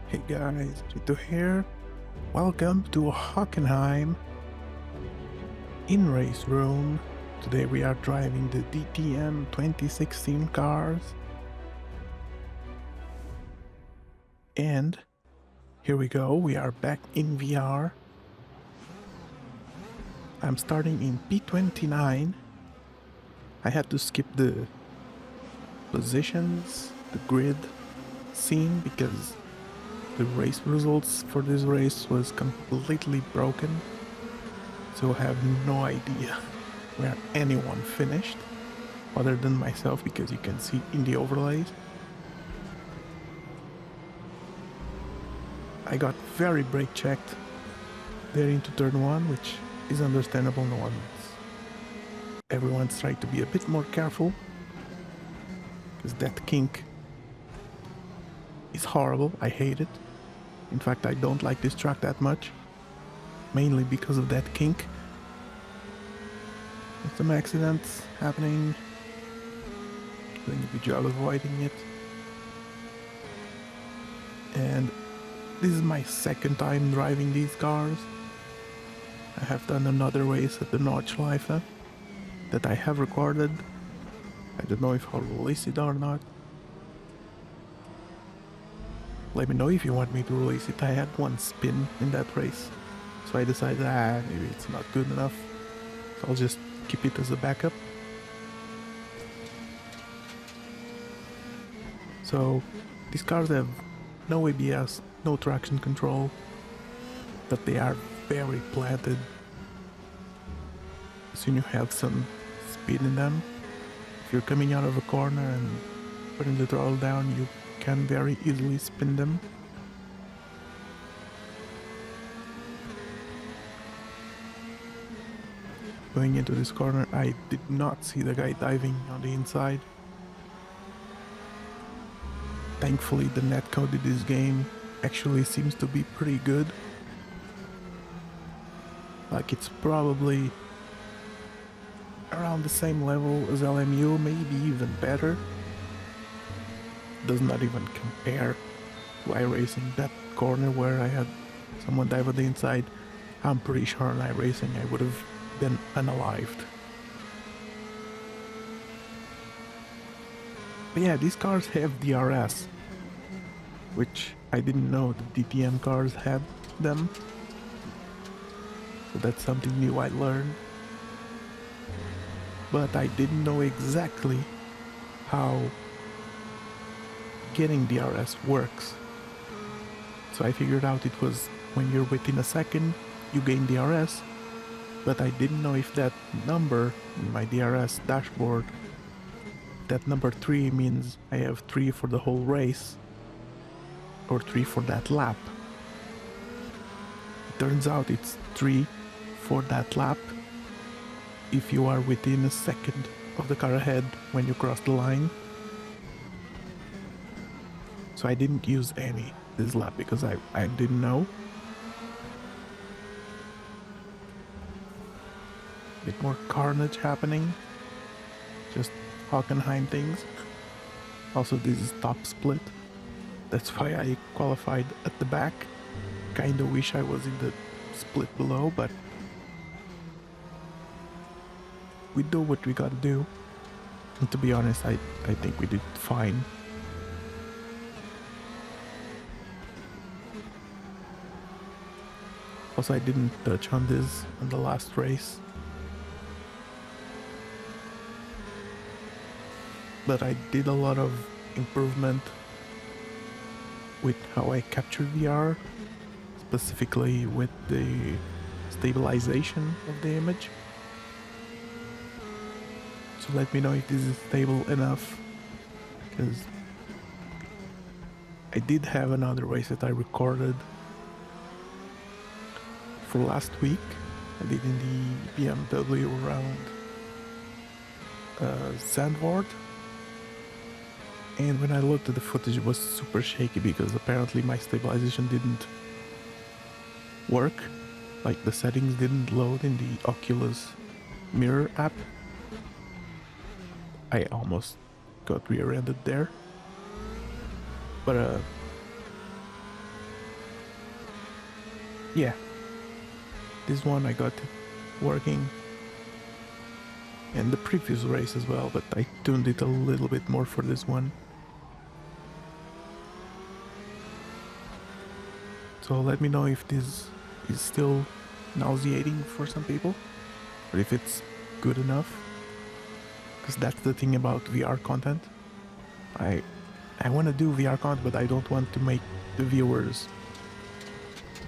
Hey guys, Rito here. Welcome to Hockenheim in RaceRoom. Today we are driving the DTM 2016 cars. And here we go, we are back in VR. I'm starting in P29. I had to skip the positions, the grid scene because the race results for this race was completely broken, so I have no idea where anyone finished other than myself, because you can see in the overlays. I got very brake checked there into turn 1, which is understandable. Everyone's trying to be a bit more careful because that kink is horrible. I hate it. In fact, I don't like this track that much, mainly because of that kink. There's some accidents happening. Doing a good job avoiding it. And this is my second time driving these cars. I have done another race at the Nordschleife that I have recorded. I don't know if I'll release it or not. Let me know if you want me to release it. I had one spin in that race, so I decided maybe it's not good enough, so I'll just keep it as a backup. So these cars have no ABS, no traction control, but they are very planted. Soon you have some speed in them. If you're coming out of a corner and putting the throttle down, you can very easily spin them. Going into this corner, I did not see the guy diving on the inside. Thankfully, the netcode in this game actually seems to be pretty good. Like, it's probably around the same level as LMU, maybe even better. Does not even compare to iRacing. That corner where I had someone dive on the inside, I'm pretty sure on iRacing I would have been unalived. But yeah, these cars have DRS, which I didn't know the DTM cars had them. So that's something new I learned. But I didn't know exactly how getting DRS works. So I figured out it was when you're within a second, you gain DRS, but I didn't know if that number in my DRS dashboard, that number 3 means I have 3 for the whole race, or 3 for that lap. It turns out it's 3 for that lap if you are within a second of the car ahead when you cross the line. So I didn't use any this lap because I didn't know. Bit more carnage happening. Just Hockenheim things. Also, this is top split. That's why I qualified at the back. Kinda wish I was in the split below, but we do what we gotta do. And to be honest, I think we did fine. Also, I didn't touch on this in the last race, but I did a lot of improvement with how I capture VR, specifically with the stabilization of the image. So let me know if this is stable enough, because I did have another race that I recorded for last week. I did in the BMW around Zandvoort. And when I looked at the footage, it was super shaky because apparently my stabilization didn't work. Like, the settings didn't load in the Oculus mirror app. I almost got rear-ended there. But Yeah, this one I got it working, and the previous race as well, but I tuned it a little bit more for this one. So let me know if this is still nauseating for some people, or if it's good enough, because that's the thing about VR content. I want to do VR content, but I don't want to make the viewers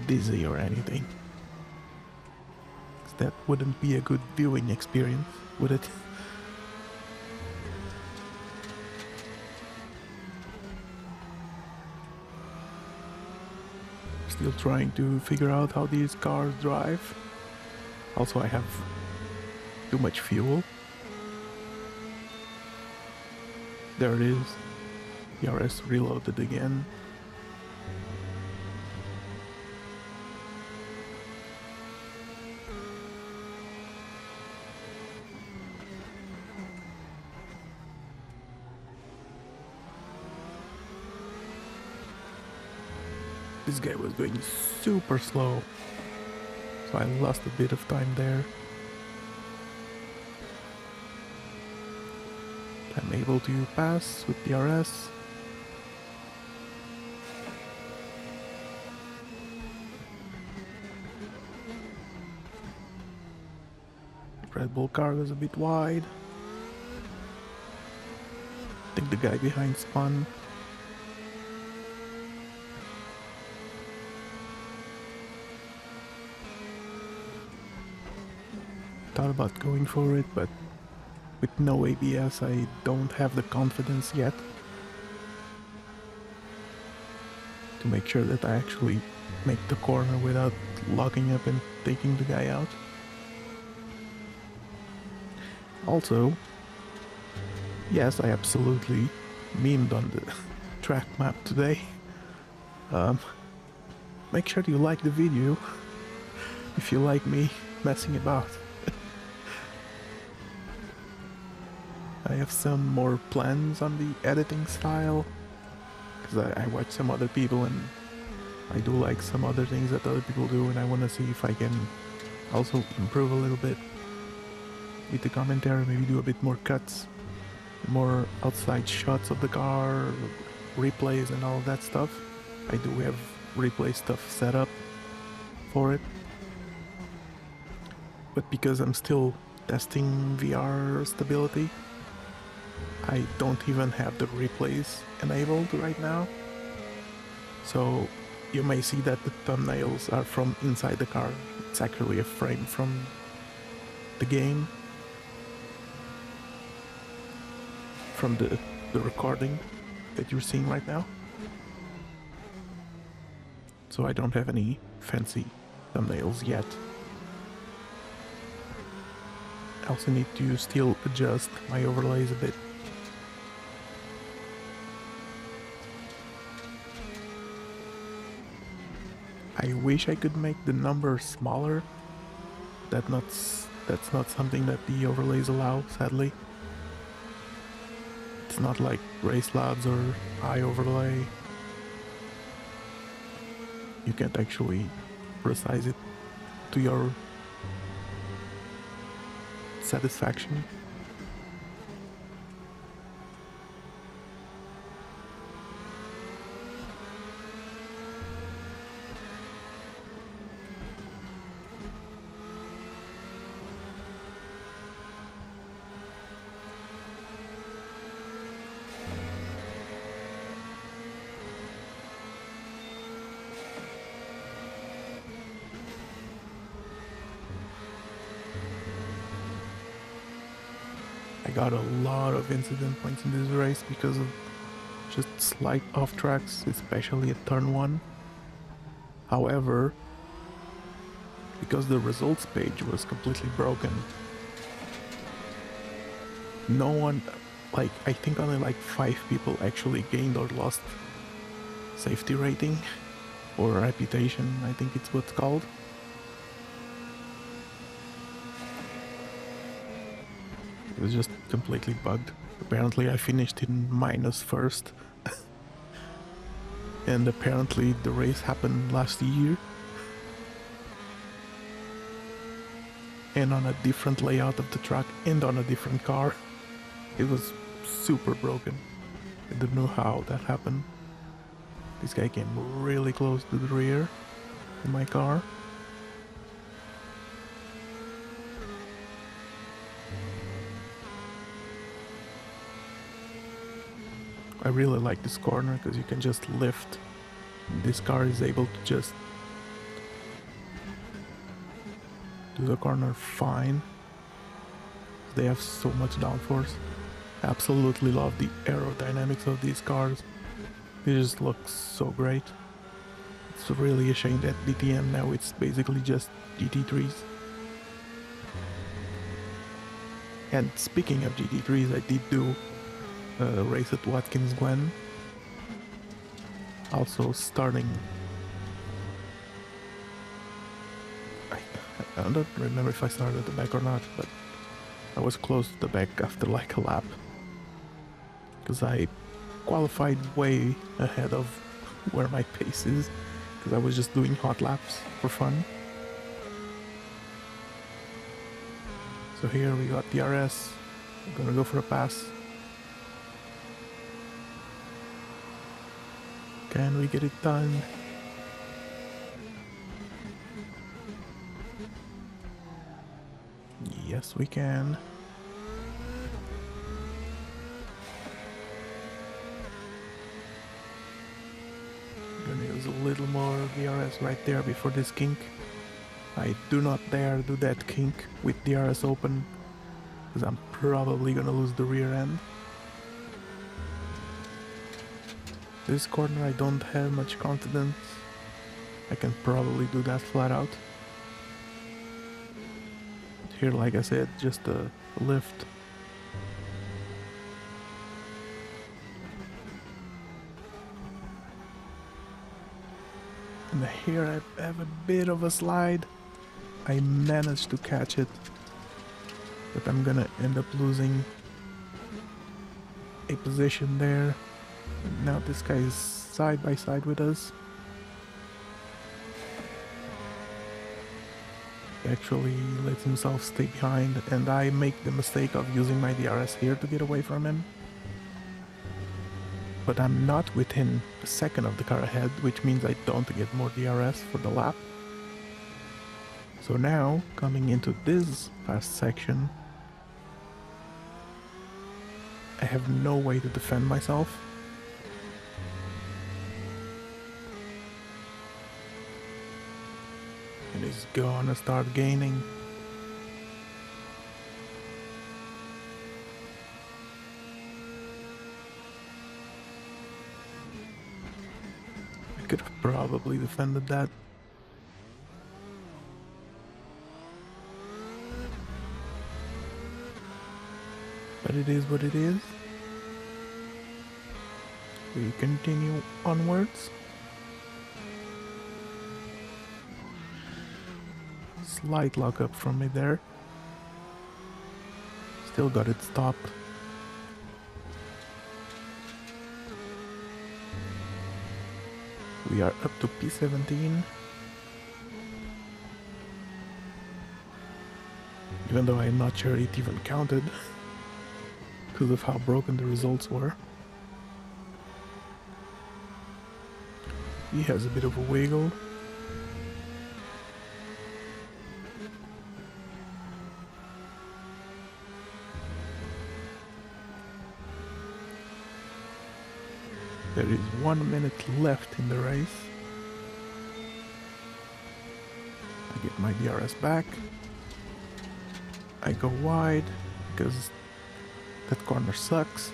dizzy or anything. That wouldn't be a good viewing experience, would it? Still trying to figure out how these cars drive. Also, I have too much fuel. There it is. The RS reloaded again. This guy was going super slow, so I lost a bit of time there. I'm able to pass with the RS. Red Bull car was a bit wide. I think the guy behind spun. Thought about going for it, but with no ABS I don't have the confidence yet to make sure that I actually make the corner without locking up and taking the guy out. Also, yes, I absolutely memed on the track map today. Make sure you like the video if you like me messing about. I have some more plans on the editing style, because I watch some other people and I do like some other things that other people do, and I want to see if I can also improve a little bit with the commentary, maybe do a bit more cuts, more outside shots of the car, replays and all that stuff. I do have replay stuff set up for it, but because I'm still testing VR stability, I don't even have the replays enabled right now. So you may see that the thumbnails are from inside the car. It's actually a frame from the game, from the recording that you're seeing right now. So I don't have any fancy thumbnails yet. I also need to still adjust my overlays a bit. I wish I could make the number smaller. That's not something that the overlays allow, sadly. It's not like Race Labs or iOverlay. You can't actually resize it to your satisfaction. I got a lot of incident points in this race because of just slight off tracks, especially at turn 1. However, because the results page was completely broken, no one, like, I think only like 5 people actually gained or lost safety rating or reputation, I think it's what's called. It was just completely bugged. Apparently I finished in minus first. And apparently the race happened last year. and on a different layout of the track and on a different car. It was super broken. I don't know how that happened. This guy came really close to the rear in my car. I really like this corner because you can just lift. This car is able to just do the corner fine. They have so much downforce. Absolutely love the aerodynamics of these cars. They just look so great. It's really a shame that DTM now it's basically just GT3s. And speaking of GT3s, I did do a race at Watkins Glen. Also starting... I don't remember if I started at the back or not, but I was close to the back after like a lap. Because I qualified way ahead of where my pace is, because I was just doing hot laps for fun. So here we got the RS. I'm gonna go for a pass. Can we get it done? Yes, we can. Gonna use a little more of the RS right there before this kink. I do not dare do that kink with the RS open, because I'm probably gonna lose the rear end. This corner I don't have much confidence. I can probably do that flat out. Here, like I said, just a lift. And here I have a bit of a slide. I managed to catch it, but I'm gonna end up losing a position there. And now this guy is side by side with us. He actually lets himself stay behind, and I make the mistake of using my DRS here to get away from him. But I'm not within a second of the car ahead, which means I don't get more DRS for the lap. So now, coming into this fast section, I have no way to defend myself. And he's gonna start gaining. I could have probably defended that. But it is what it is. We continue onwards. Slight lockup from me there. Still got it stopped. We are up to P17. Even though I'm not sure it even counted because of how broken the results were. He has a bit of a wiggle. There is 1 minute left in the race. I get my DRS back. I go wide because that corner sucks.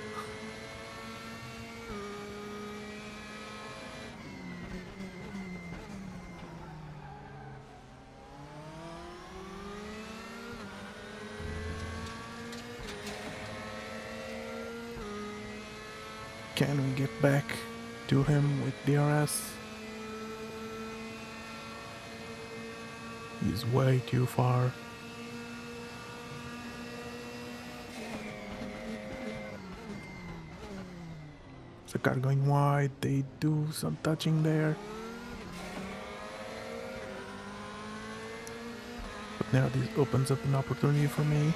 Can we get back to him with DRS? He's way too far. The car going wide, they do some touching there. But now this opens up an opportunity for me.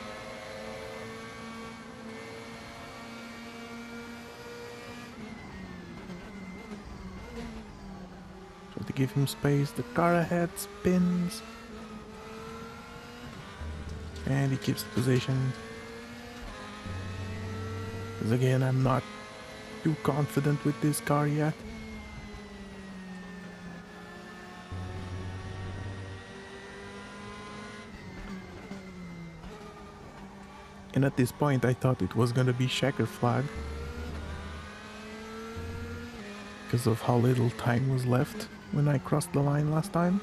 Try to give him space. The car ahead spins. And he keeps the position. Because again, I'm not too confident with this car yet. And at this point I thought it was gonna be checker flag because of how little time was left when I crossed the line last time.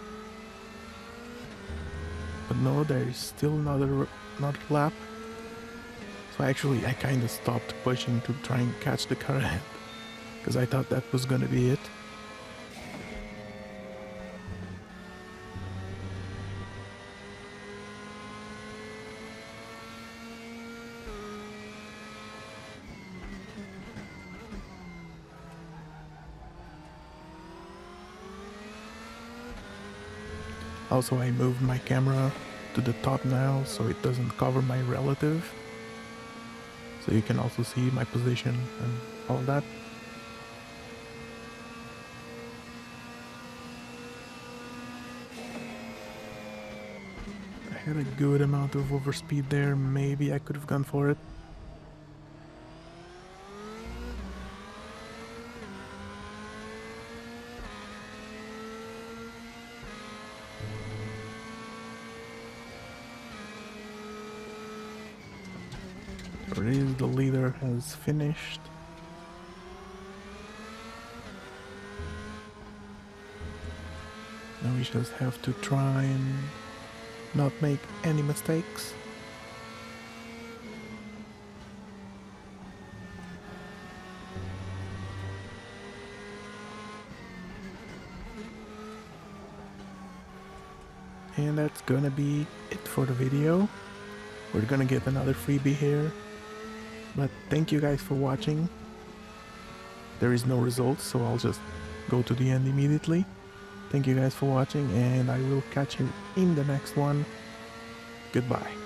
But no, there is still another lap. So actually I kind of stopped pushing to try and catch the car ahead because I thought that was gonna be it. Also, I moved my camera to the top now so it doesn't cover my relative. So you can also see my position and all that. I had a good amount of overspeed there, maybe I could have gone for it. There it is, the leader has finished. Now we just have to try and not make any mistakes. And that's gonna be it for the video. We're gonna get another freebie here. But thank you guys for watching. There is no results, so I'll just go to the end immediately. Thank you guys for watching, and I will catch you in the next one. Goodbye.